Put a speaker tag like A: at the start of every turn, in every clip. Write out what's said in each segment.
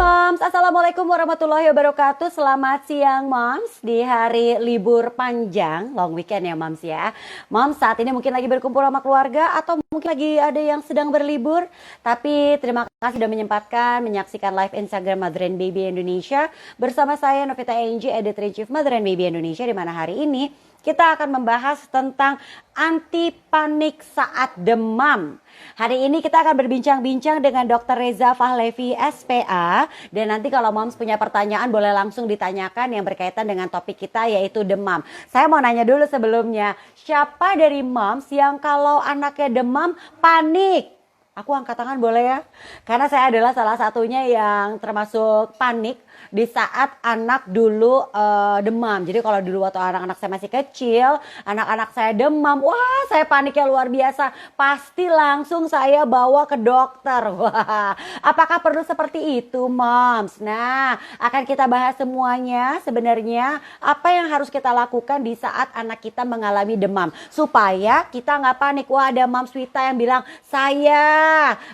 A: Moms, Assalamualaikum warahmatullahi wabarakatuh. Selamat siang Moms, di hari libur panjang, long weekend ya Moms ya. Moms saat ini mungkin lagi berkumpul sama keluarga atau mungkin lagi ada yang sedang berlibur. Tapi terima kasih sudah menyempatkan menyaksikan live Instagram Mother and Baby Indonesia bersama saya Novita Enji, Editor-in-Chief Mother and Baby Indonesia, di mana hari ini kita akan membahas tentang anti panik saat demam. Hari ini kita akan berbincang-bincang dengan Dr. Reza Fahlevi, SPA. Dan nanti kalau Moms punya pertanyaan boleh langsung ditanyakan yang berkaitan dengan topik kita, yaitu demam. Saya mau nanya dulu sebelumnya, siapa dari Moms yang kalau anaknya demam panik? Aku angkat tangan boleh ya? Karena saya adalah salah satunya yang termasuk panik di saat anak dulu demam. Jadi kalau dulu waktu anak-anak saya masih kecil, anak-anak saya demam, wah saya paniknya luar biasa. Pasti langsung saya bawa ke dokter. Wah, apakah perlu seperti itu, Moms? Nah, akan kita bahas semuanya sebenarnya apa yang harus kita lakukan di saat anak kita mengalami demam. Supaya kita nggak panik. Wah, ada Moms Wita yang bilang, saya.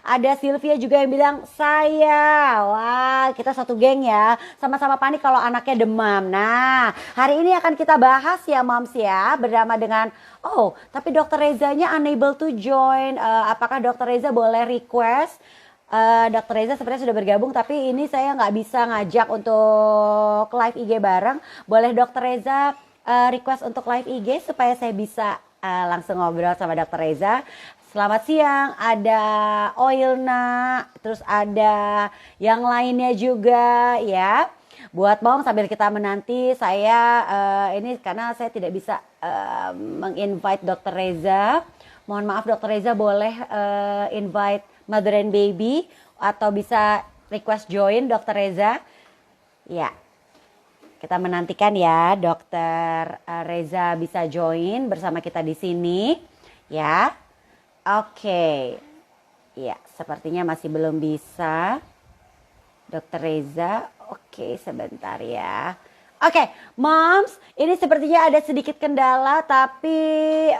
A: Ada Sylvia juga yang bilang, saya. Wah, kita satu geng ya. Sama-sama panik kalau anaknya demam. Nah, hari ini akan kita bahas ya Moms ya, bersama dengan tapi Dokter Rezanya unable to join. Apakah Dokter Reza boleh request? Dokter Reza sebenarnya sudah bergabung, tapi ini saya nggak bisa ngajak untuk live IG bareng. Boleh Dokter Reza request untuk live IG supaya saya bisa langsung ngobrol sama Dokter Reza. Selamat siang, ada Oilna, terus ada yang lainnya juga ya. Buat Mom sambil kita menanti, saya ini karena saya tidak bisa menginvite Dokter Reza. Mohon maaf Dokter Reza, boleh invite Mother and Baby atau bisa request join Dokter Reza. Ya, kita menantikan ya Dokter Reza bisa join bersama kita di sini ya. Oke, ya sepertinya masih belum bisa Dokter Reza. Oke, sebentar ya. Oke, Moms, ini sepertinya ada sedikit kendala, tapi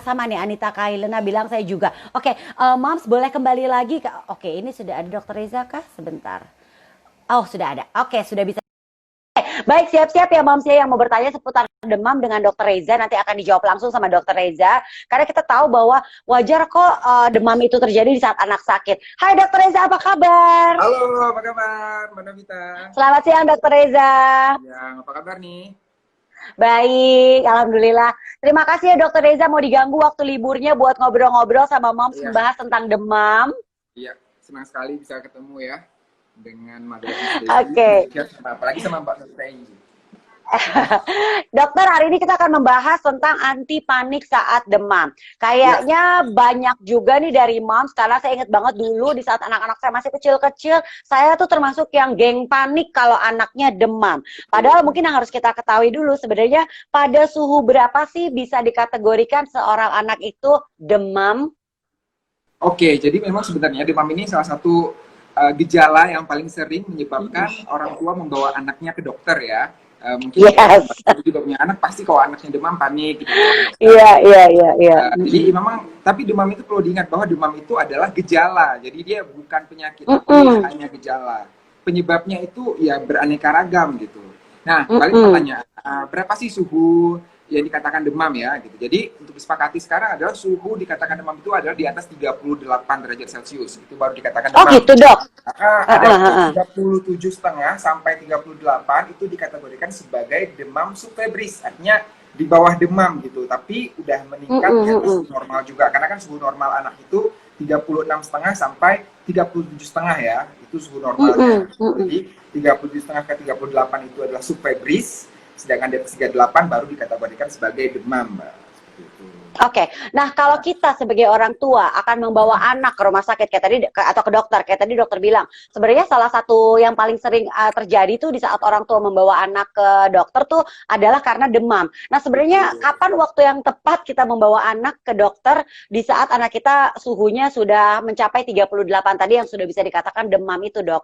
A: sama nih Anita Kailena bilang saya juga. Oke, Moms boleh kembali lagi ke. Oke, ini sudah ada Dokter Reza kah? Sebentar. Oh, sudah ada. Oke, sudah bisa. Baik, siap-siap ya Moms ya yang mau bertanya seputar demam dengan Dokter Reza, nanti akan dijawab langsung sama Dokter Reza. Karena kita tahu bahwa wajar kok demam itu terjadi di saat anak sakit. Hai Dokter Reza, apa kabar?
B: Halo, apa kabar Mbak Novita?
A: Selamat siang Dokter Reza.
B: Ya, apa kabar nih?
A: Baik, Alhamdulillah. Terima kasih ya Dokter Reza mau diganggu waktu liburnya buat ngobrol-ngobrol sama Moms membahas tentang demam.
B: Iya, senang sekali bisa ketemu ya dengan Mother
A: Oke.
B: Apalagi sama Mbak Novita Enji.
A: Dokter, hari ini kita akan membahas tentang anti panik saat demam. Kayaknya banyak juga nih dari Moms, karena saya ingat banget dulu di saat anak-anak saya masih kecil-kecil, saya tuh termasuk yang geng panik kalau anaknya demam. Padahal mungkin yang harus kita ketahui dulu sebenarnya pada suhu berapa sih bisa dikategorikan seorang anak itu demam?
B: Oke, jadi memang sebenarnya demam ini salah satu gejala yang paling sering menyebabkan orang tua membawa anaknya ke dokter ya. Mungkin Mbak juga punya anak, pasti kalau anaknya demam panik gitu.
A: Iya.
B: Jadi memang, tapi demam itu perlu diingat bahwa demam itu adalah gejala. Jadi dia bukan penyakit, tapi hanya gejala. Penyebabnya itu ya beraneka ragam gitu. Nah, balik pertanyaan, berapa sih suhu yang dikatakan demam ya gitu. Jadi untuk disepakati sekarang adalah suhu dikatakan demam itu adalah di atas 38 derajat Celcius. Itu baru dikatakan demam.
A: Oh gitu dok.
B: Ada 37,5 sampai 38 itu dikategorikan sebagai demam subfebris. Artinya di bawah demam gitu. Tapi udah meningkat di atas suhu normal juga. Karena kan suhu normal anak itu 36,5 sampai 37,5 ya. Itu suhu normalnya. Jadi 37,5 ke 38 itu adalah subfebris. Sedangkan di atas 38 baru dikategorikan sebagai demam, Mbak.
A: Oke, nah kalau kita sebagai orang tua akan membawa anak ke rumah sakit kayak tadi atau ke dokter, kayak tadi dokter bilang, sebenarnya salah satu yang paling sering terjadi tuh di saat orang tua membawa anak ke dokter tuh adalah karena demam. Nah sebenarnya kapan waktu yang tepat kita membawa anak ke dokter di saat anak kita suhunya sudah mencapai 38 tadi yang sudah bisa dikatakan demam itu, Dok?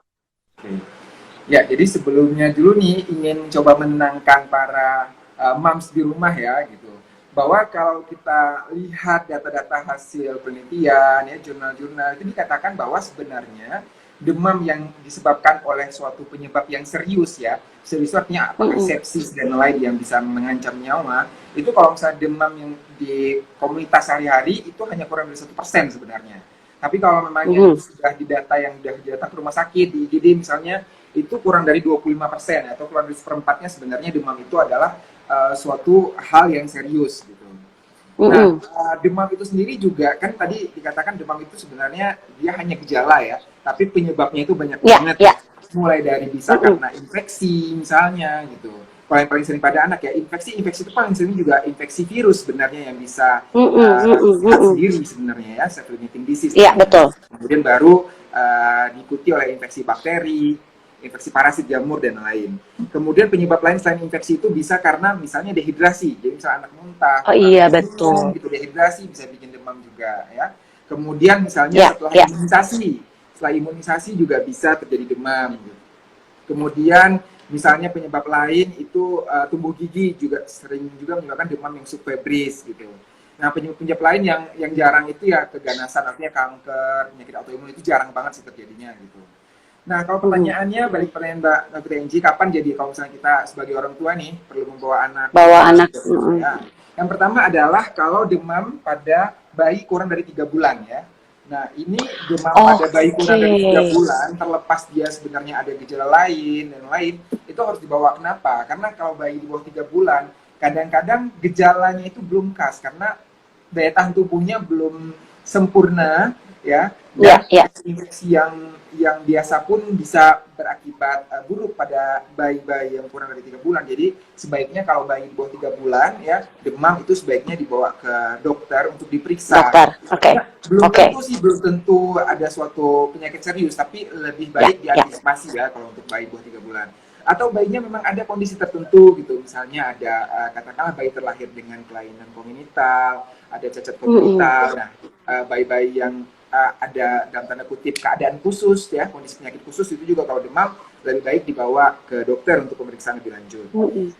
B: Ya, jadi sebelumnya dulu nih ingin coba menenangkan para moms di rumah ya gitu. Bahwa kalau kita lihat data-data hasil penelitian ya, jurnal-jurnal itu dikatakan bahwa sebenarnya demam yang disebabkan oleh suatu penyebab yang serius ya, serius itu artinya apakah sepsis dan lain yang bisa mengancam nyawa, itu kalau misalnya demam yang di komunitas sehari-hari itu hanya kurang dari 1% sebenarnya. Tapi kalau memang yang sudah didata yang sudah datang ke rumah sakit di IGD misalnya, itu kurang dari 25% atau kurang dari seperempatnya sebenarnya demam itu adalah suatu hal yang serius gitu. Nah, demam itu sendiri juga kan tadi dikatakan demam itu sebenarnya dia hanya gejala ya, tapi penyebabnya itu banyak banget ya. Mulai dari bisa karena infeksi misalnya gitu. Kalau yang paling sering pada anak ya infeksi itu paling sering juga infeksi virus sebenarnya yang bisa sehat sendiri sebenarnya ya, self-limiting disease.
A: Iya, betul.
B: Kemudian baru diikuti oleh infeksi bakteri, infeksi parasit jamur dan lain. Kemudian penyebab lain selain infeksi itu bisa karena misalnya dehidrasi. Jadi misalnya anak muntah,
A: Oh iya betul.
B: gitu dehidrasi bisa bikin demam juga ya. Kemudian misalnya setelah imunisasi juga bisa terjadi demam. Gitu. Kemudian misalnya penyebab lain itu tumbuh gigi juga sering juga menyebabkan demam yang subfebris gitu. Nah penyebab lain yang jarang itu ya keganasan, artinya kanker, penyakit autoimun itu jarang banget sih terjadinya gitu. Nah, kalau pertanyaannya balik pertanyaan Mbak Enji, kapan jadi kalau misalnya kita sebagai orang tua nih perlu membawa anak? Ya. Yang pertama adalah kalau demam pada bayi kurang dari 3 bulan ya. Nah, ini demam pada bayi kurang dari 3 bulan, terlepas dia sebenarnya ada gejala lain dan lain, itu harus dibawa. Kenapa? Karena kalau bayi di bawah 3 bulan, kadang-kadang gejalanya itu belum khas karena daya tahan tubuhnya belum sempurna ya. Dan infeksi yang biasa pun bisa berakibat buruk pada bayi-bayi yang kurang dari 3 bulan. Jadi sebaiknya kalau bayi di bawah 3 bulan ya demam itu sebaiknya dibawa ke dokter untuk diperiksa. Belum tentu ada suatu penyakit serius, tapi lebih baik diantisipasi ya kalau untuk bayi di bawah 3 bulan. Atau bayinya memang ada kondisi tertentu gitu, misalnya ada katakanlah bayi terlahir dengan kelainan kongenital, ada cacat kongenital. Nah, bayi-bayi yang ada dalam tanda kutip keadaan khusus ya, kondisi penyakit khusus itu juga kalau demam lebih baik dibawa ke dokter untuk pemeriksaan lebih lanjut.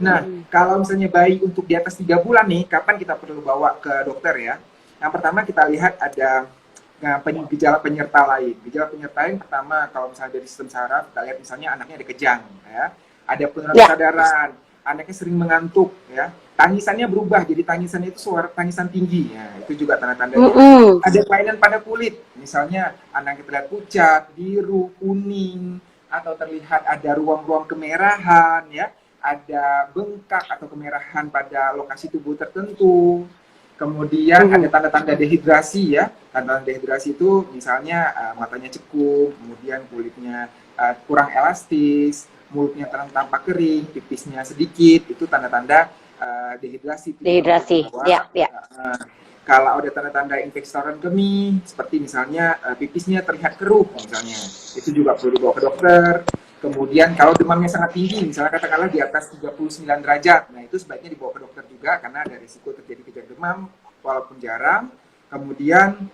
B: Nah, kalau misalnya bayi untuk di atas 3 bulan nih, kapan kita perlu bawa ke dokter ya? Yang pertama kita lihat ada gejala penyerta lain. Gejala penyerta lain pertama kalau misalnya dari sistem saraf, kita lihat misalnya anaknya ada kejang ya, ada penurunan kesadaran, anaknya sering mengantuk ya. Tangisannya berubah, jadi tangisannya itu suara tangisan tinggi ya, itu juga tanda-tandanya. Ada kelainan pada kulit, misalnya anaknya terlihat pucat, biru, kuning, atau terlihat ada ruang-ruang kemerahan ya, ada bengkak atau kemerahan pada lokasi tubuh tertentu. Kemudian ada tanda-tanda dehidrasi ya, tanda-tanda dehidrasi itu misalnya matanya cekung, kemudian kulitnya kurang elastis, mulutnya tampak kering, pipisnya sedikit, itu tanda-tanda dehidrasi. Kalau ada tanda-tanda infeksi saluran kemih, seperti misalnya pipisnya terlihat keruh, misalnya, itu juga perlu dibawa ke dokter. Kemudian kalau demamnya sangat tinggi, misalnya katakanlah di atas 39 derajat, nah itu sebaiknya dibawa ke dokter juga karena ada risiko terjadi kejang demam walaupun jarang. Kemudian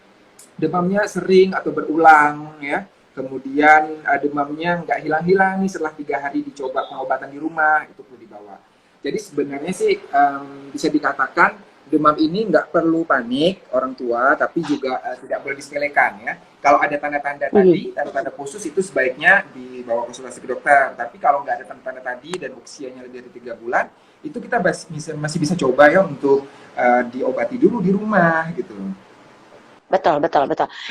B: demamnya sering atau berulang ya. Kemudian demamnya nggak hilang-hilang nih setelah 3 hari dicoba pengobatan di rumah, itu perlu dibawa. Jadi sebenarnya sih bisa dikatakan demam ini nggak perlu panik orang tua, tapi juga tidak boleh disepelekan ya. Kalau ada tanda-tanda tadi, tanda-tanda khusus itu sebaiknya dibawa konsultasi ke dokter. Tapi kalau nggak ada tanda-tanda tadi dan usianya lebih dari 3 bulan, itu kita masih bisa coba ya untuk diobati dulu di rumah gitu.
A: Betul.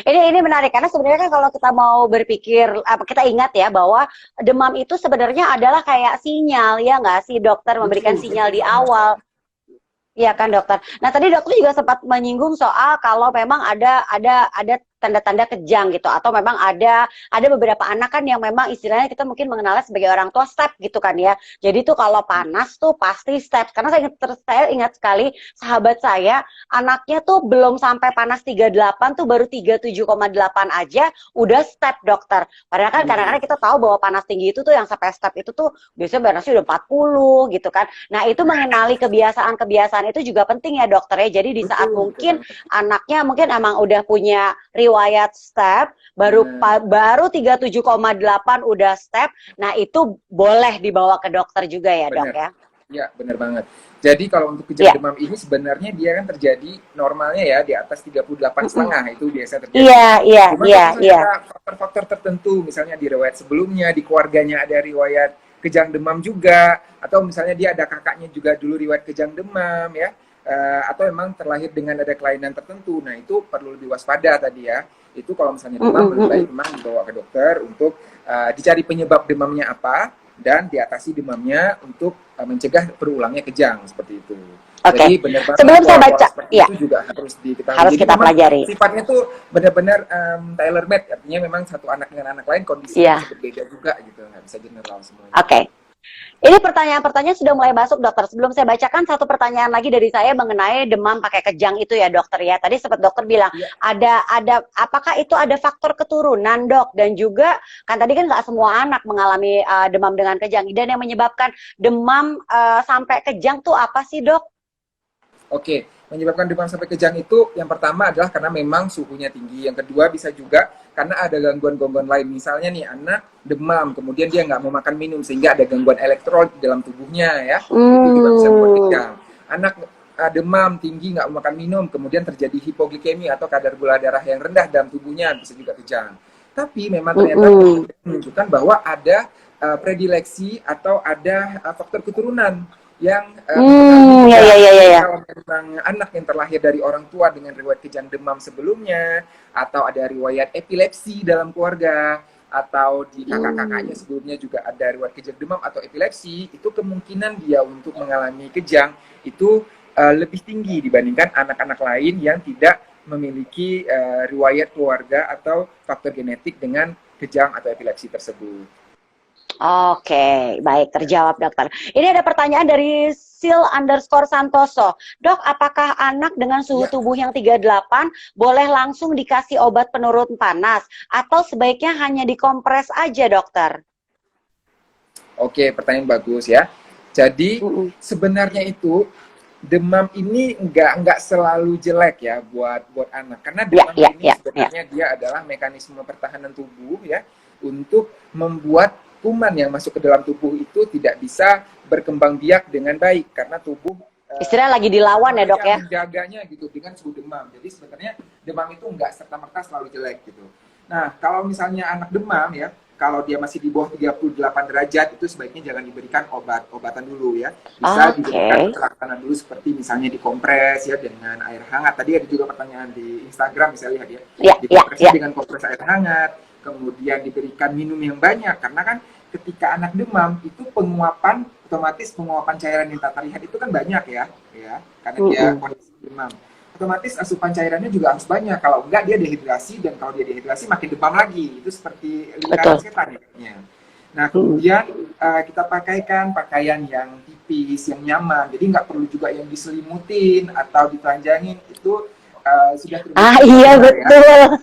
A: Ini menarik karena sebenarnya kan kalau kita mau berpikir, kita ingat ya bahwa demam itu sebenarnya adalah kayak sinyal ya nggak sih, dokter memberikan sinyal di awal. Iya kan dokter. Nah tadi dokter juga sempat menyinggung soal kalau memang ada tanda-tanda kejang gitu, atau memang ada beberapa anak kan yang memang istilahnya kita mungkin mengenalnya sebagai orang tua step gitu kan ya. Jadi tuh kalau panas tuh pasti step. Karena saya ingat sekali sahabat saya anaknya tuh belum sampai panas 38 tuh baru 37,8 aja udah step dokter. Padahal kan kadang-kadang kita tahu bahwa panas tinggi itu tuh yang sampai step itu tuh biasanya panasnya udah 40 gitu kan. Nah itu mengenali kebiasaan itu juga penting ya dokter ya. Jadi di saat mungkin anaknya mungkin emang udah punya riwayat step, baru 37,8 udah step, nah itu boleh dibawa ke dokter juga ya dok ya?
B: Iya, benar banget. Jadi kalau untuk kejang
A: Iya,
B: demam ini sebenarnya dia kan terjadi normalnya ya di atas 38,5 itu biasa terjadi.
A: iya, iya,
B: Cuma
A: iya,
B: kalau misalnya
A: iya.
B: ada faktor-faktor tertentu, misalnya di riwayat sebelumnya, di keluarganya ada riwayat kejang demam juga, atau misalnya dia ada kakaknya juga dulu riwayat kejang demam ya, atau memang terlahir dengan ada kelainan tertentu. Nah itu perlu lebih waspada tadi ya. Itu kalau misalnya demam lebih baik memang dibawa ke dokter untuk dicari penyebab demamnya apa dan diatasi demamnya untuk mencegah berulangnya kejang seperti itu.
A: Oke,
B: Jadi benar banget
A: sebelum saya
B: pola-pola
A: baca,
B: seperti
A: ya
B: itu juga harus diketahui.
A: harus
B: Jadi
A: kita
B: memang
A: pelajari.
B: sifatnya tuh benar-benar tailor made, artinya memang satu anak dengan anak lain kondisinya bisa
A: Iya,
B: berbeda juga gitu, nggak bisa general semuanya.
A: oke. Ini pertanyaan-pertanyaan sudah mulai masuk dokter. Sebelum saya bacakan satu pertanyaan lagi dari saya mengenai demam pakai kejang itu ya dokter ya. Tadi sempat dokter bilang
B: Iya,
A: ada apakah itu ada faktor keturunan dok dan juga kan tadi kan nggak semua anak mengalami demam dengan kejang dan yang menyebabkan demam sampai kejang tuh apa sih dok?
B: oke. Menyebabkan demam sampai kejang itu yang pertama adalah karena memang suhunya tinggi. Yang kedua bisa juga karena ada gangguan-gangguan lain. Misalnya nih anak demam, kemudian dia nggak mau makan minum sehingga ada gangguan elektrolit di dalam tubuhnya ya. Itu juga bisa membuat
A: Hmm,
B: kejang. Anak demam tinggi nggak mau makan minum, kemudian terjadi hipoglikemia atau kadar gula darah yang rendah dalam tubuhnya bisa juga kejang. Tapi memang ternyata menunjukkan bahwa ada predileksi atau ada faktor keturunan yang mempengaruhi
A: ya
B: juga.
A: ya ya ya
B: Jadi
A: ya.
B: kalau memang anak yang terlahir dari orang tua dengan riwayat kejang demam sebelumnya, atau ada riwayat epilepsi dalam keluarga, atau di kakak-kakaknya
A: Hmm.
B: sebelumnya juga ada riwayat kejang demam atau epilepsi, itu kemungkinan dia untuk mengalami kejang itu lebih tinggi dibandingkan anak-anak lain yang tidak memiliki riwayat keluarga atau faktor genetik dengan kejang atau epilepsi tersebut.
A: Oke, baik terjawab dokter. Ini ada pertanyaan dari sil_santoso. Dok, apakah anak dengan suhu
B: Ya,
A: tubuh yang 38 boleh langsung dikasih obat penurun panas atau sebaiknya hanya dikompres aja dokter?
B: oke, pertanyaan bagus ya. Jadi
A: Mm-mm.
B: sebenarnya itu demam ini nggak selalu jelek ya buat buat anak karena
A: Ya,
B: demam
A: ya,
B: ini
A: ya, ya.
B: sebenarnya dia adalah mekanisme pertahanan tubuh ya untuk membuat kuman yang masuk ke dalam tubuh itu tidak bisa berkembang biak dengan baik karena tubuh
A: Istilah lagi dilawan ya dok ya?
B: menjaganya gitu dengan suhu demam. Jadi sebenarnya demam itu nggak serta-merta selalu jelek gitu. Nah, kalau misalnya anak demam ya, kalau dia masih di bawah 38 derajat itu sebaiknya jangan diberikan obat-obatan dulu ya. Bisa diberikan
A: Oke.
B: penerapan dulu seperti misalnya dikompres ya dengan air hangat. Tadi ada juga pertanyaan di Instagram bisa lihat ya.
A: Ya, ya,
B: Dikompresnya
A: ya.
B: dengan kompres air hangat, kemudian diberikan minum yang banyak karena kan ketika anak demam itu penguapan otomatis penguapan cairan yang tak terlihat itu kan banyak ya karena dia
A: Mm-mm.
B: kondisi demam otomatis asupan cairannya juga harus banyak kalau enggak dia dehidrasi dan kalau dia dehidrasi makin demam lagi itu seperti lingkaran
A: Betul.
B: setan ya. Nah
A: Mm-mm.
B: kemudian kita pakaikan pakaian yang tipis yang nyaman jadi nggak perlu juga yang diselimutin atau ditelanjangin itu sudah
A: Ah
B: terbukti
A: iya
B: benar ya.
A: betul.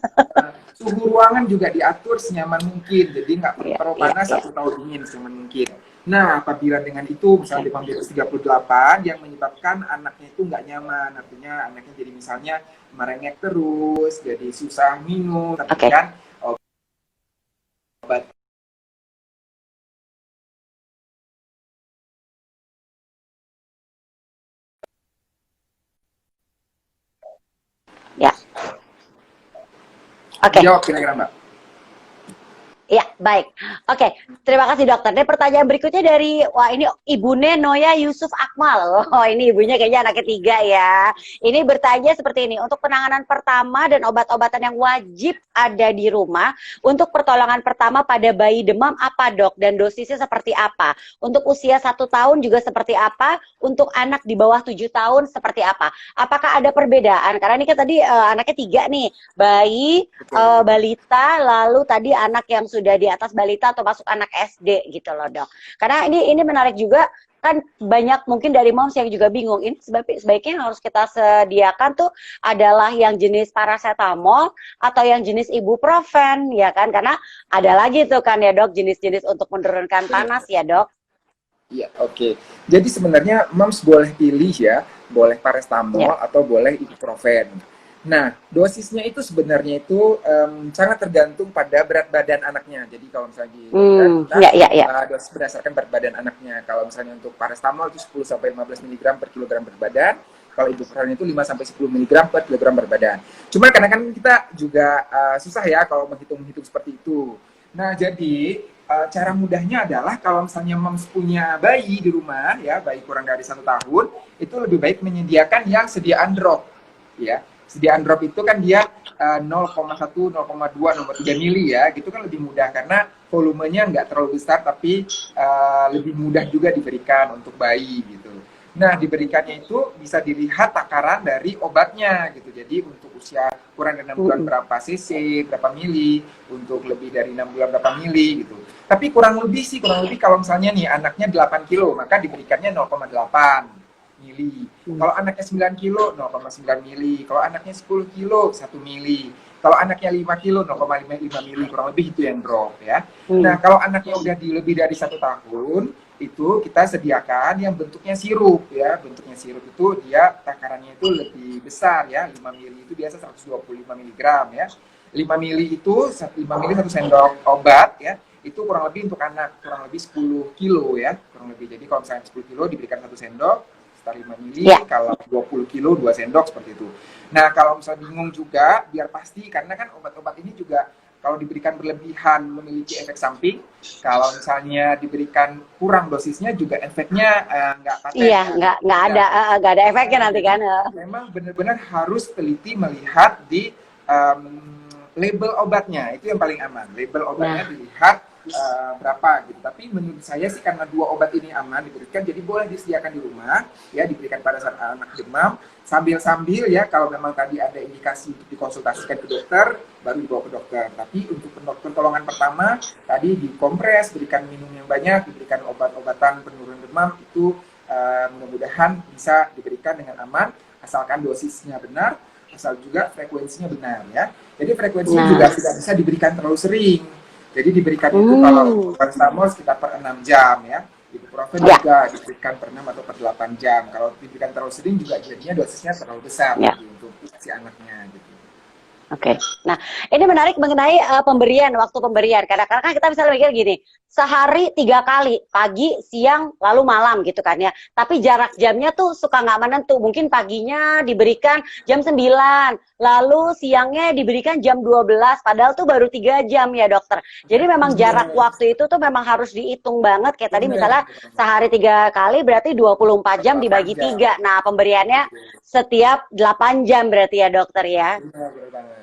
B: Suhu ruangan juga diatur senyaman mungkin, jadi nggak perlu
A: Ya,
B: terlalu
A: ya,
B: panas
A: ya.
B: atau terlalu dingin senyaman mungkin. Nah, apabila dengan itu misalnya demam di atas 38 yang menyebabkan anaknya itu nggak nyaman, artinya anaknya jadi misalnya merengek terus, jadi susah minum, tapi
A: Oke.
B: kan obat
A: Ya. Oke.
B: jawab kira-kira Mbak.
A: Ya, baik. Oke, terima kasih dokter. Dan pertanyaan berikutnya dari, wah ini Ibu Noya Yusuf Akmal. Oh, ini ibunya kayaknya anak ketiga ya. Ini bertanya seperti ini, untuk penanganan pertama dan obat-obatan yang wajib ada di rumah, untuk pertolongan pertama pada bayi demam apa dok? Dan dosisnya seperti apa? Untuk usia 1 tahun juga seperti apa? Untuk anak di bawah 7 tahun seperti apa? Apakah ada perbedaan? Karena ini kan tadi anaknya 3 nih, bayi,
B: Betul.
A: balita, lalu tadi anak yang sudah di atas balita atau masuk anak SD gitu loh dok. Karena ini menarik juga kan banyak mungkin dari moms yang juga bingung ini sebaiknya yang harus kita sediakan tuh adalah yang jenis paracetamol atau yang jenis ibuprofen ya kan karena ada lagi tuh kan ya dok jenis-jenis untuk menurunkan panas ya dok.
B: Iya, oke. Jadi sebenarnya moms boleh pilih ya, boleh paracetamol
A: Ya.
B: atau boleh ibuprofen. Nah, dosisnya itu sebenarnya itu sangat tergantung pada berat badan anaknya. Jadi kalau misalnya di dokter kita
A: Ya, ya, ya.
B: dosis berdasarkan berat badan anaknya. Kalau misalnya untuk paracetamol itu 10 sampai 15 mg per kilogram berat badan. Kalau ibuprofen itu 5 sampai 10 mg per kilogram berat badan. Cuma kadang kan kita juga susah ya kalau menghitung seperti itu. Nah, jadi cara mudahnya adalah kalau misalnya moms punya bayi di rumah ya, bayi kurang dari 1 tahun, itu lebih baik menyediakan yang sediaan drop ya. Sediaan drop itu kan dia 0,1, 0,2, 0,3 mili ya, gitu kan lebih mudah karena volumenya nggak terlalu besar tapi lebih mudah juga diberikan untuk bayi gitu. Nah, diberikannya itu bisa dilihat takaran dari obatnya gitu. Jadi untuk usia kurang dari 6 bulan berapa cc, berapa mili, untuk lebih dari 6 bulan berapa mili gitu. Tapi kurang lebih kalau misalnya nih anaknya 8 kilo, maka diberikannya 0,8 mili. Kalau anaknya 9 kilo, 0,9 mili. Kalau anaknya 10 kilo, 1 mili. Kalau anaknya 5 kilo, 0,5 mili. Kurang lebih itu yang drop ya. Nah, kalau anaknya udah di lebih dari 1 tahun, itu kita sediakan yang bentuknya sirup ya. Bentuknya sirup itu dia takarannya itu lebih besar ya. 5 mili itu biasa 125 mg ya. 5 mili itu 5 mili 1 sendok obat ya. Itu kurang lebih untuk anak kurang lebih 10 kilo ya. Kurang lebih. Jadi kalau misalnya 10 kilo diberikan 1 sendok, 5 mili, ya. Kalau 20 kilo 2 sendok seperti itu. Nah, kalau misalnya bingung juga, biar pasti, karena kan obat-obat ini juga kalau diberikan berlebihan memiliki efek samping. Kalau misalnya diberikan kurang dosisnya juga efeknya nggak paten.
A: Iya, nggak ada efeknya nanti kan.
B: Memang benar-benar harus teliti melihat di label obatnya, itu yang paling aman. Label obatnya dilihat berapa gitu. Tapi menurut saya sih karena 2 obat ini aman diberikan, jadi boleh disediakan di rumah ya, diberikan pada saat anak demam sambil-sambil ya, kalau memang tadi ada indikasi untuk dikonsultasikan ke dokter baru dibawa ke dokter. Tapi untuk pertolongan pertama tadi dikompres, berikan minum yang banyak, diberikan obat-obatan penurun demam itu mudah-mudahan bisa diberikan dengan aman asalkan dosisnya benar, asal juga frekuensinya benar ya. Jadi frekuensinya juga tidak bisa diberikan terlalu sering. Jadi diberikan itu kalau paracetamol sekitar per 6 jam ya. Ibuprofen juga diberikan per 6 atau per 8 jam. Kalau diberikan terlalu sering juga jadinya dosisnya terlalu besar untuk si anaknya gitu.
A: Oke. Nah, ini menarik mengenai waktu pemberian. Kadang-kadang kan kita bisa mikir gini, sehari 3 kali, pagi, siang, lalu malam gitu kan ya. Tapi jarak jamnya tuh suka nggak menentu. Mungkin paginya diberikan jam 9, lalu siangnya diberikan jam 12, padahal tuh baru 3 jam ya dokter. Jadi memang jarak waktu itu tuh memang harus dihitung banget. Kayak tadi misalnya sehari 3 kali berarti 24 jam dibagi 3. Nah, pemberiannya setiap 8 jam berarti ya dokter ya.
B: Benar banget.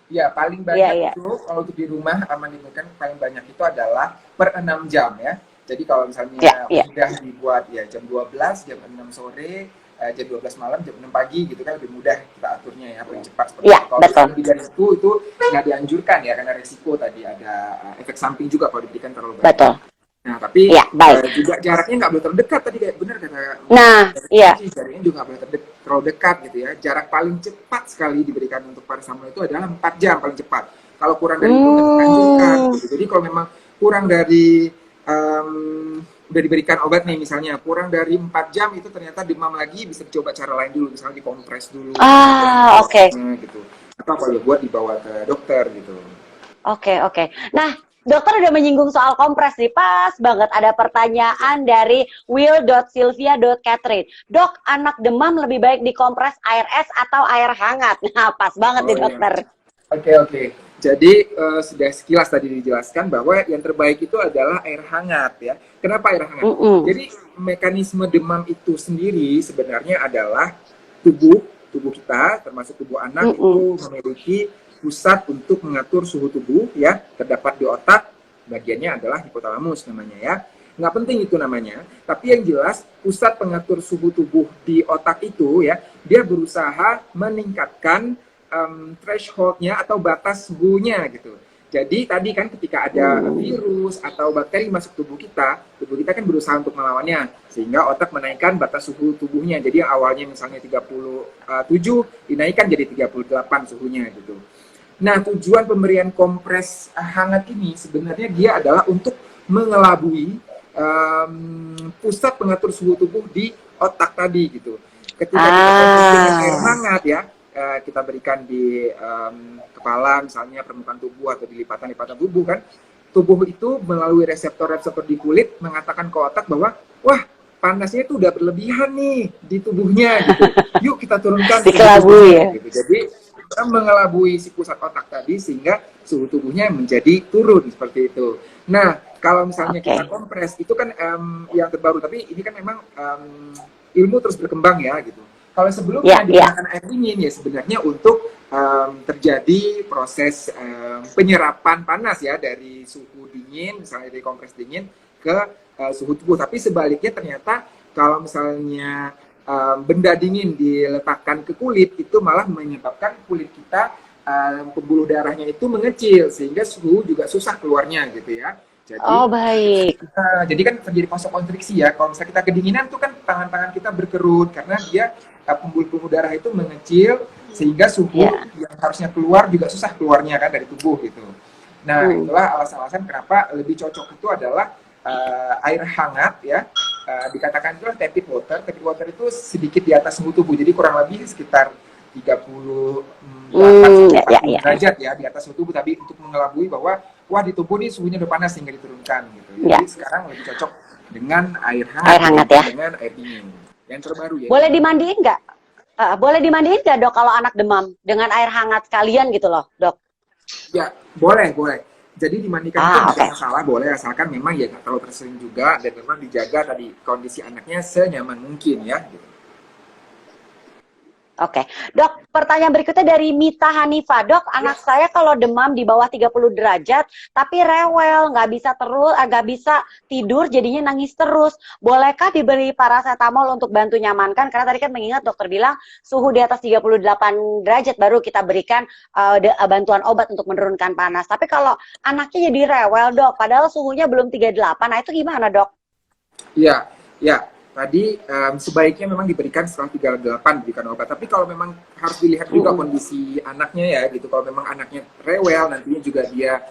B: Ya, paling banyak itu kalau untuk di rumah aman diberikan paling banyak itu adalah per 6 jam ya. Jadi kalau misalnya mudah dibuat ya jam 12, jam 6 sore, jam 12 malam, jam 6 pagi gitu kan lebih mudah kita aturnya ya, paling cepat seperti itu. Kalau misalnya lebih dari itu nggak dianjurkan ya karena resiko tadi ada efek samping juga kalau diberikan terlalu banyak.
A: Betul.
B: Nah, tapi juga jaraknya nggak boleh terdekat tadi kayak benar kata. Jaraknya juga nggak boleh terlalu dekat gitu ya. Jarak paling cepat sekali diberikan untuk paracetamol itu adalah 4 jam paling cepat. Kalau kurang dari itu nggak dianjurkan. Gitu. Jadi kalau memang kurang dari udah diberikan obat nih misalnya kurang dari 4 jam itu ternyata demam lagi, bisa dicoba cara lain dulu, misalnya dikompres dulu. Gitu. Atau kalau buat dibawa ke dokter gitu.
A: Oke. Nah, dokter udah menyinggung soal kompres nih, pas banget ada pertanyaan dari will.sylvia.catherine. Dok, anak demam lebih baik dikompres air es atau air hangat? Nah, pas banget nih dokter.
B: Oke. Jadi sudah sekilas tadi dijelaskan bahwa yang terbaik itu adalah air hangat ya. Kenapa air hangat? Jadi mekanisme demam itu sendiri sebenarnya adalah tubuh kita, termasuk tubuh anak itu memiliki pusat untuk mengatur suhu tubuh ya, terdapat di otak, bagiannya adalah hipotalamus namanya ya. Nggak penting itu namanya, tapi yang jelas pusat pengatur suhu tubuh di otak itu ya, dia berusaha meningkatkan thresholdnya atau batas suhunya gitu. Jadi tadi kan ketika ada virus atau bakteri masuk tubuh kita kan berusaha untuk melawannya, sehingga otak menaikkan batas suhu tubuhnya. Jadi yang awalnya misalnya 37 dinaikkan jadi 38 suhunya gitu. Nah, tujuan pemberian kompres hangat ini sebenarnya dia adalah untuk mengelabui pusat pengatur suhu tubuh di otak tadi gitu. Ketika kita kompres dengan air hangat ya, kita berikan di kepala, misalnya permukaan tubuh atau di lipatan-lipatan tubuh kan, tubuh itu melalui reseptor-reseptor di kulit mengatakan ke otak bahwa, wah, panasnya itu udah berlebihan nih di tubuhnya gitu. Yuk kita turunkan suhu
A: Dikelabui
B: tubuhnya
A: ya.
B: gitu. Jadi kita mengelabui si pusat otak tadi sehingga suhu tubuhnya menjadi turun seperti itu. Nah, kalau misalnya kita kompres itu kan yang terbaru, tapi ini kan memang ilmu terus berkembang ya gitu. Kalau sebelumnya digunakan air dingin ya sebenarnya untuk terjadi proses penyerapan panas ya dari suhu dingin, misalnya dari kompres dingin ke suhu tubuh. Tapi sebaliknya ternyata kalau misalnya benda dingin diletakkan ke kulit itu malah menyebabkan kulit kita pembuluh darahnya itu mengecil sehingga suhu juga susah keluarnya gitu ya. Jadi,
A: baik.
B: Jadi kan terjadi vasokonstriksi ya. Kalau misalnya kita kedinginan tuh kan tangan-tangan kita berkerut karena dia pembuluh darah itu mengecil sehingga suhu yang harusnya keluar juga susah keluarnya kan dari tubuh gitu. Nah, itulah alasan-alasan kenapa lebih cocok itu adalah air hangat ya. Dikatakan itu tepid water. Tepid water itu sedikit di atas suhu tubuh. Jadi kurang lebih sekitar 38 derajat ya di atas suhu tubuh, tapi untuk mengelabui bahwa wah di tubuh nih suhunya udah panas sehingga diturunkan gitu. Jadi sekarang lebih cocok dengan air hangat ya, dengan air dingin. Yang terbaru ya.
A: Boleh dimandiin nggak? Boleh dimandiin nggak dok kalau anak demam dengan air hangat kalian gitu loh dok?
B: Ya boleh. Jadi dimandikan itu tidak masalah, boleh asalkan memang ya nggak terlalu tersering juga dan memang dijaga tadi kondisi anaknya senyaman mungkin ya. Gitu.
A: Oke, dok, pertanyaan berikutnya dari Mita Hanifa. Dok, anak saya kalau demam di bawah 30 derajat, tapi rewel, nggak bisa tidur, jadinya nangis terus. Bolehkah diberi paracetamol untuk bantu nyamankan? Karena tadi kan mengingat dokter bilang suhu di atas 38 derajat baru kita berikan bantuan obat untuk menurunkan panas. Tapi kalau anaknya jadi rewel, dok, padahal suhunya belum 38, nah itu gimana, dok?
B: Iya. Tadi sebaiknya memang diberikan setelah 38 diberikan obat. Tapi kalau memang harus dilihat juga kondisi anaknya ya gitu. Kalau memang anaknya rewel, nantinya juga dia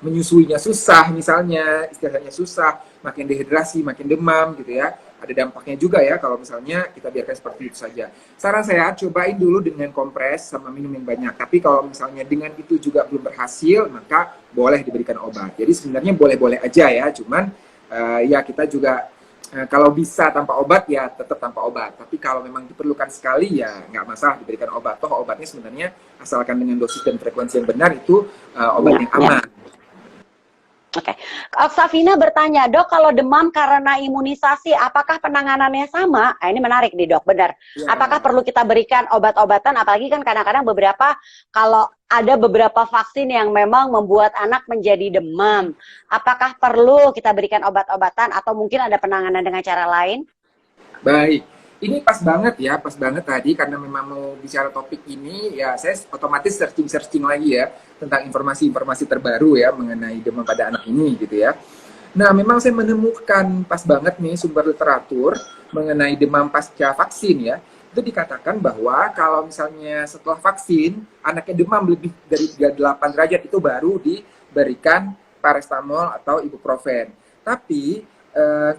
B: menyusuinya susah misalnya, istilahnya susah, makin dehidrasi, makin demam gitu ya. Ada dampaknya juga ya kalau misalnya kita biarkan seperti itu saja. Saran saya cobain dulu dengan kompres sama minum yang banyak. Tapi kalau misalnya dengan itu juga belum berhasil, maka boleh diberikan obat. Jadi sebenarnya boleh-boleh aja ya. Cuman ya kita juga kalau bisa tanpa obat ya tetap tanpa obat. Tapi kalau memang diperlukan sekali ya nggak masalah diberikan obat. Toh obatnya sebenarnya asalkan dengan dosis dan frekuensi yang benar itu obat yang aman.
A: Oke. Safina bertanya, dok kalau demam karena imunisasi, apakah penanganannya sama? Nah, ini menarik nih dok, benar. Apakah perlu kita berikan obat-obatan? Apalagi kan kadang-kadang kalau ada beberapa vaksin yang memang membuat anak menjadi demam. Apakah perlu kita berikan obat-obatan atau mungkin ada penanganan dengan cara lain?
B: Baik. Ini pas banget tadi karena memang mau bicara topik ini ya saya otomatis searching lagi ya tentang informasi-informasi terbaru ya mengenai demam pada anak ini gitu ya. Nah memang saya menemukan pas banget nih sumber literatur mengenai demam pasca vaksin ya. Itu dikatakan bahwa kalau misalnya setelah vaksin anaknya demam lebih dari 38 derajat itu baru diberikan paracetamol atau ibuprofen. Tapi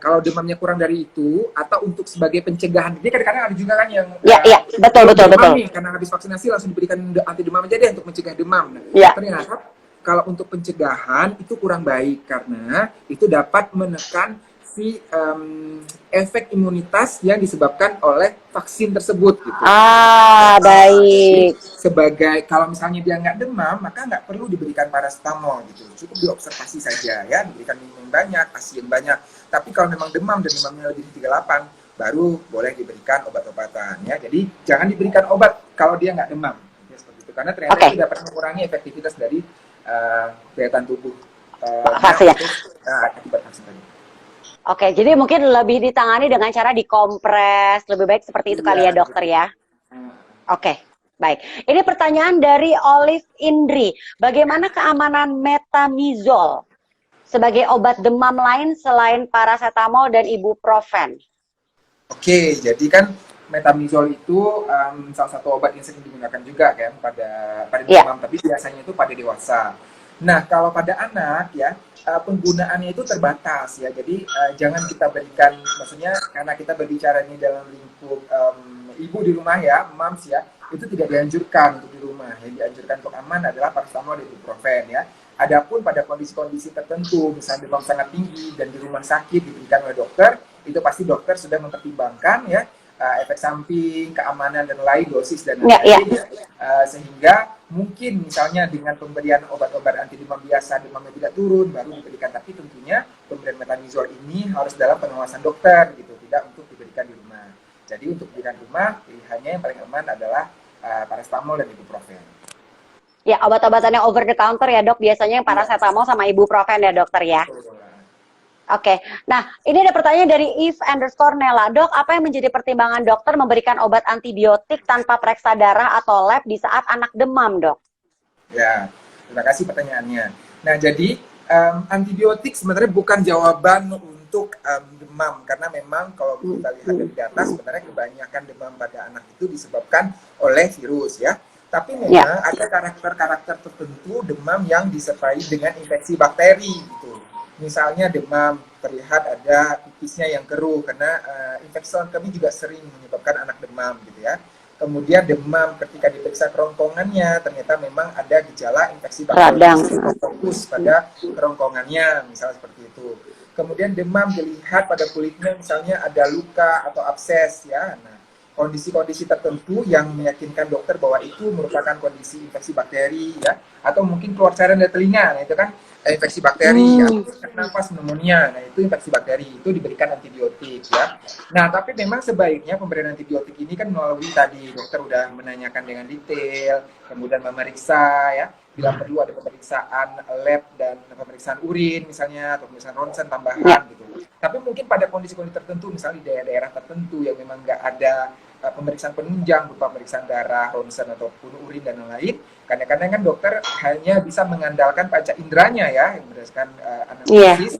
B: kalau demamnya kurang dari itu atau untuk sebagai pencegahan, jadi kadang-kadang ada juga kan yang betul nih, karena habis vaksinasi langsung diberikan anti demam aja deh untuk mencegah demam. Nah, ternyata kalau untuk pencegahan itu kurang baik karena itu dapat menekan si efek imunitas yang disebabkan oleh vaksin tersebut gitu.
A: Baik.
B: Sebagai kalau misalnya dia nggak demam maka nggak perlu diberikan paracetamol gitu, cukup diobservasi saja ya, diberikan minum banyak, ASI yang banyak. Tapi kalau memang demam dan demamnya lebih dari 38 baru boleh diberikan obat-obatan ya. Jadi jangan diberikan obat kalau dia nggak demam ya, seperti itu karena ternyata itu dapat mengurangi efektivitas dari daya tahan tubuh
A: vaksin
B: akibat vaksin tadi.
A: Oke, jadi mungkin lebih ditangani dengan cara dikompres, lebih baik seperti itu kali ya dokter ya. Oke, baik. Ini pertanyaan dari Olive Indri. Bagaimana keamanan metamizol sebagai obat demam lain selain paracetamol dan ibuprofen?
B: Oke, jadi kan metamizol itu salah satu obat yang sering digunakan juga kan pada demam, tapi biasanya itu pada dewasa. Nah, kalau pada anak ya penggunaannya itu terbatas ya. Jadi jangan kita berikan, maksudnya karena kita berbicara ini dalam lingkup ibu di rumah ya, moms ya. itu tidak dianjurkan untuk di rumah. Yang dianjurkan untuk aman adalah paracetamol dan ibuprofen ya. Adapun pada kondisi-kondisi tertentu, misalnya demam sangat tinggi dan di rumah sakit diberikan oleh dokter, itu pasti dokter sudah mempertimbangkan ya efek samping, keamanan dan lain dosis dan lain-lain ya. Sehingga mungkin misalnya dengan pemberian obat-obat anti demam biasa demamnya tidak turun baru diberikan, tapi tentunya pemberian metamizol ini harus dalam pengawasan dokter gitu, tidak untuk diberikan di rumah. Jadi untuk diberikan di rumah pilihannya yang paling aman adalah paracetamol dan ibuprofen.
A: Ya, obat-obatan yang over the counter ya dok, biasanya yang paracetamol sama ibuprofen ya dokter ya. Oke, nah ini ada pertanyaan dari Eve_Nella. Dok, apa yang menjadi pertimbangan dokter memberikan obat antibiotik tanpa periksa darah atau lab di saat anak demam, dok?
B: Ya, terima kasih pertanyaannya. Nah, jadi antibiotik sebenarnya bukan jawaban untuk demam, karena memang kalau kita lihat dari data sebenarnya kebanyakan demam pada anak itu disebabkan oleh virus ya. Tapi memang ada karakter-karakter tertentu demam yang disertai dengan infeksi bakteri gitu. Misalnya demam terlihat ada pipisnya yang keruh karena infeksi saluran kemih juga sering menyebabkan anak demam gitu ya. Kemudian demam ketika diperiksa kerongkongannya ternyata memang ada gejala infeksi bakteri fokus pada kerongkongannya misalnya seperti itu. Kemudian demam dilihat pada kulitnya misalnya ada luka atau abses ya. Nah, kondisi-kondisi tertentu yang meyakinkan dokter bahwa itu merupakan kondisi infeksi bakteri ya, atau mungkin keluar cairan dari telinga, nah itu kan infeksi bakteri ya, nafas pneumonia, nah itu infeksi bakteri, itu diberikan antibiotik ya. Nah tapi memang sebaiknya pemberian antibiotik ini kan melalui tadi dokter udah menanyakan dengan detail, kemudian memeriksa ya, bila perlu ada pemeriksaan lab dan pemeriksaan urin misalnya atau pemeriksaan ronsen tambahan gitu. Tapi mungkin pada kondisi-kondisi tertentu, misalnya di daerah-daerah tertentu yang memang nggak ada pemeriksaan penunjang berupa pemeriksaan darah, ronsen ataupun urin dan lain-lain, kadang-kadang kan dokter hanya bisa mengandalkan panca inderanya ya, yang berdasarkan anamnesis,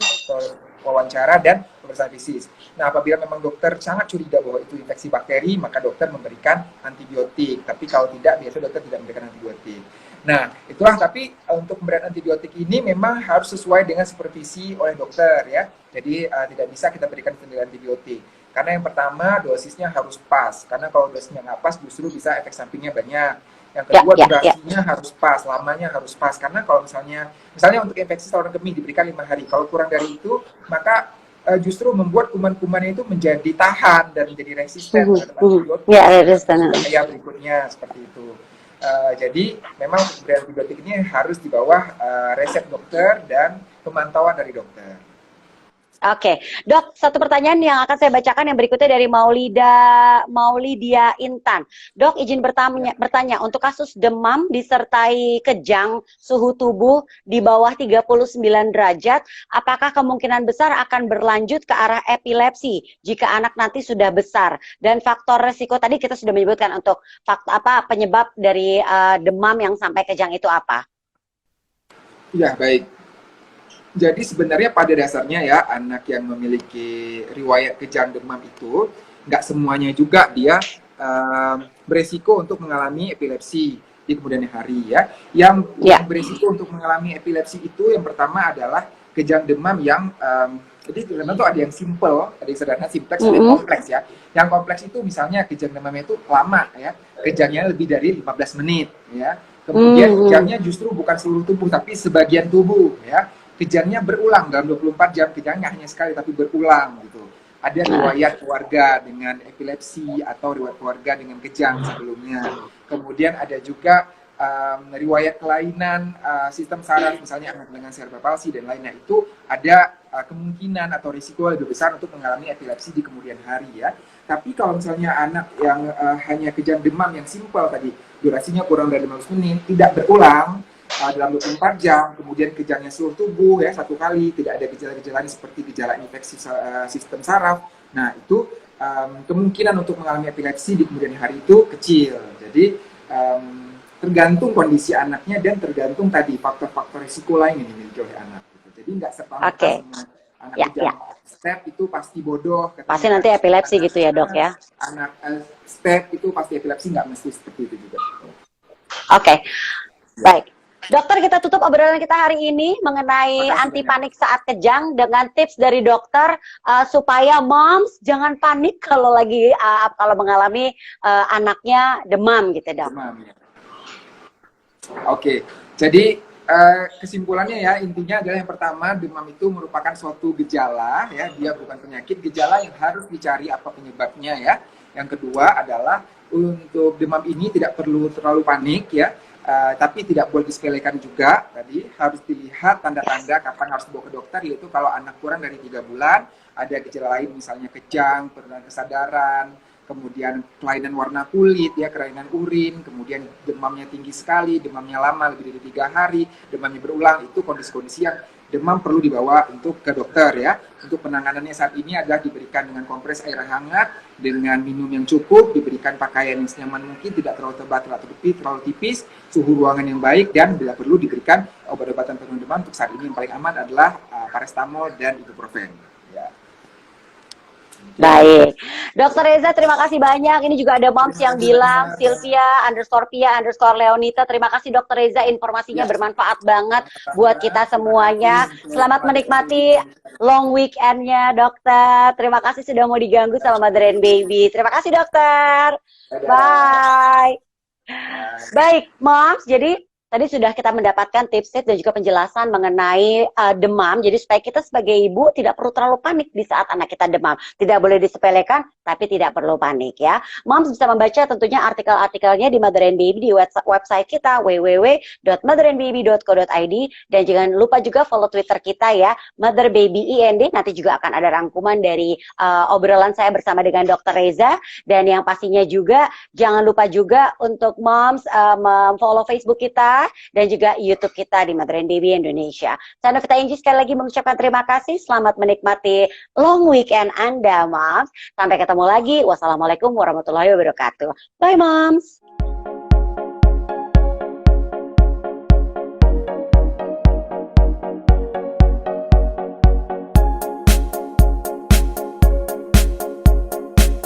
B: wawancara dan pemeriksaan fisik. Nah, apabila memang dokter sangat curiga bahwa itu infeksi bakteri, maka dokter memberikan antibiotik. Tapi kalau tidak, biasanya dokter tidak memberikan antibiotik. Nah, itulah, tapi untuk pemberian antibiotik ini memang harus sesuai dengan supervisi oleh dokter ya. Jadi tidak bisa kita berikan sendiri antibiotik. Karena yang pertama dosisnya harus pas. Karena kalau dosisnya nggak pas justru bisa efek sampingnya banyak. Yang kedua durasinya harus pas, lamanya harus pas. Karena kalau misalnya untuk infeksi saluran kemih diberikan 5 hari. Kalau kurang dari itu, maka justru membuat kuman-kuman itu menjadi tahan dan menjadi resisten terhadap antibiotik. Ya, berikutnya seperti itu. Jadi memang pemberian antibiotik ini harus di bawah resep dokter dan pemantauan dari dokter.
A: Oke, dok, satu pertanyaan yang akan saya bacakan yang berikutnya dari Maulidia Intan. Dok, izin bertanya, untuk kasus demam disertai kejang suhu tubuh di bawah 39 derajat, apakah kemungkinan besar akan berlanjut ke arah epilepsi jika anak nanti sudah besar? Dan faktor resiko tadi kita sudah menyebutkan untuk penyebab dari demam yang sampai kejang itu apa?
B: Ya, baik. Jadi sebenarnya pada dasarnya ya, anak yang memiliki riwayat kejang demam itu nggak semuanya juga dia beresiko untuk mengalami epilepsi di kemudian hari ya. Yang beresiko untuk mengalami epilepsi itu yang pertama adalah kejang demam yang jadi tentu ada yang simple, ada yang sederhana, simpleks, ada yang kompleks ya. Yang kompleks itu misalnya kejang demamnya itu lama ya, kejangnya lebih dari 15 menit ya. Kemudian kejangnya justru bukan seluruh tubuh tapi sebagian tubuh ya. Kejangnya berulang dalam 24 jam, kejangnya hanya sekali tapi berulang gitu. Ada riwayat keluarga dengan epilepsi atau riwayat keluarga dengan kejang sebelumnya. Kemudian ada juga riwayat kelainan sistem saraf, misalnya anak dengan cerebral palsy dan lainnya, itu ada kemungkinan atau risiko lebih besar untuk mengalami epilepsi di kemudian hari ya. Tapi kalau misalnya anak yang hanya kejang demam yang simpel tadi, durasinya kurang dari 15 menit, tidak berulang dalam 24 jam, kemudian kejangnya seluruh tubuh ya satu kali, tidak ada gejala-gejala seperti gejala infeksi sistem saraf. Nah, itu kemungkinan untuk mengalami epilepsi di kemudian hari itu kecil. Jadi tergantung kondisi anaknya dan tergantung tadi faktor-faktor risiko lain yang dimiliki oleh anak. Jadi nggak serta-merta semua anak kejang step itu pasti bodoh.
A: Pasti nanti epilepsi gitu ya dok ya?
B: Anak step itu pasti epilepsi, nggak mesti seperti itu juga.
A: Oke, baik. Dokter, kita tutup obrolan kita hari ini mengenai
B: Makasih
A: anti
B: banyak.
A: panik saat kejang dengan tips dari dokter supaya moms jangan panik kalau lagi kalau mengalami anaknya demam gitu, Dok.
B: Demam ya. Oke, jadi kesimpulannya ya, intinya adalah yang pertama, demam itu merupakan suatu gejala ya, dia bukan penyakit, gejala yang harus dicari apa penyebabnya ya. Yang kedua adalah untuk demam ini tidak perlu terlalu panik ya, tapi tidak boleh disepelekan juga. Tadi harus dilihat tanda-tanda kapan harus dibawa ke dokter, yaitu kalau anak kurang dari 3 bulan, ada gejala lain misalnya kejang, penurunan kesadaran, kemudian kelainan warna kulit, ya kelainan urin, kemudian demamnya tinggi sekali, demamnya lama lebih dari 3 hari, demamnya berulang, itu kondisi-kondisi yang demam perlu dibawa untuk ke dokter ya. Untuk penanganannya saat ini adalah diberikan dengan kompres air hangat, dengan minum yang cukup, diberikan pakaian yang senyaman mungkin, tidak terlalu tebal, terlalu tipis, suhu ruangan yang baik, dan bila perlu diberikan obat-obatan penurun demam. Untuk saat ini yang paling aman adalah paracetamol dan ibuprofen. Ya.
A: Baik, Dokter Reza, terima kasih banyak. Ini juga ada moms
B: Terima
A: yang
B: kasih
A: bilang
B: banyak.
A: Sylvia_Pia_Leonita. Terima kasih Dokter Reza, informasinya
B: Ya.
A: bermanfaat banget buat kita semuanya. Selamat menikmati long weekendnya, Dokter. Terima kasih sudah mau diganggu sama Mother and Baby. Terima kasih, Dokter.
B: Dadah.
A: Bye.
B: Bye.
A: Baik, moms. Jadi tadi sudah kita mendapatkan tips dan juga penjelasan mengenai demam. Jadi supaya kita sebagai ibu tidak perlu terlalu panik di saat anak kita demam. Tidak boleh disepelekan, tapi tidak perlu panik ya. Moms bisa membaca tentunya artikel-artikelnya di Mother and Baby di website kita www.motherandbaby.co.id, dan jangan lupa juga follow Twitter kita ya, Mother Baby IND. Nanti juga akan ada rangkuman dari obrolan saya bersama dengan Dokter Reza, dan yang pastinya juga jangan lupa juga untuk moms follow Facebook kita dan juga YouTube kita di Mother and Baby Indonesia. Saya Novita Inji sekali lagi mengucapkan terima kasih. Selamat menikmati long weekend Anda, moms. Sampai ketemu lagi. Wassalamualaikum warahmatullahi wabarakatuh. Bye, moms.